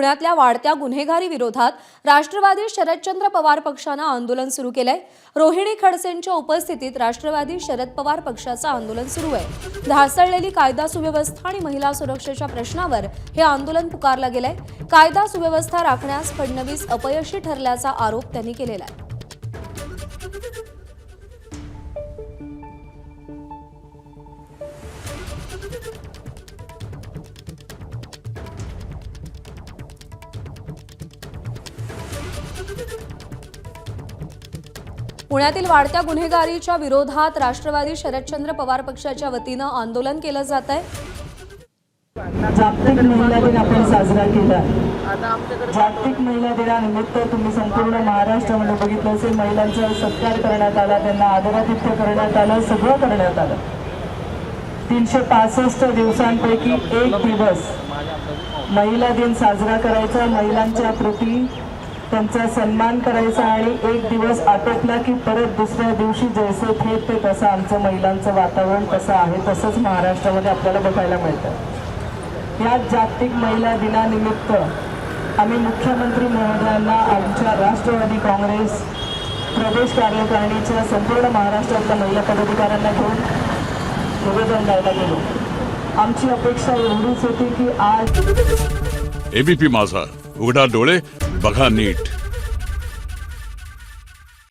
पुण्यातल्या वाढत्या गुन्हेगारी विरोधात राष्ट्रवादी शरदचंद्र पवार पक्षानं आंदोलन सुरू केलंय। रोहिणी खडसेंच्या उपस्थितीत राष्ट्रवादी शरद पवार पक्षाचं आंदोलन सुरू आहे। ढासळलेली कायदा सुव्यवस्था आणि महिला सुरक्षेच्या प्रश्नावर हे आंदोलन पुकारलं गेलंय। कायदा सुव्यवस्था राखण्यास फडणवीस अपयशी ठरल्याचा आरोप त्यांनी केलेला आहे। पुण्यातील वाढत्या गुन्हेगारीच्या विरोधात राष्ट्रवादी शरदचंद्र पवार पक्षाच्या वतीनं आंदोलन केलं जात आहे। जागतिक महिला दिन आपण साजरा केला। जागतिक महिला दिनानिमित्त तुम्ही संपूर्ण महाराष्ट्रामध्ये बघितलं असेल, महिलांचा सत्कार करण्यात आला, त्यांना आदरातिथ्य करण्यात आलं, सगळं करण्यात आलं। 365 दिवसांपैकी एक दिवस महिला दिन साजरा करायचा, महिलांच्या प्रती त्यांचा सन्मान करायचा आणि एक दिवस आटोपला की परत दुसऱ्या दिवशी जैसे थे ते तसं आमचं महिलांचं वातावरण कसं आहे तसंच महाराष्ट्रामध्ये आपल्याला बघायला मिळतं। या जागतिक महिला दिनानिमित्त आम्ही मुख्यमंत्री महोदयांना आमच्या राष्ट्रवादी काँग्रेस प्रदेश कार्यकारिणीच्या संपूर्ण महाराष्ट्रातल्या महिला पदाधिकाऱ्यांना घेऊन निवेदन द्यायला गेलो। आमची अपेक्षा एवढीच होती की आज एबीपी माझा, उघडा डोळे बघा नीट।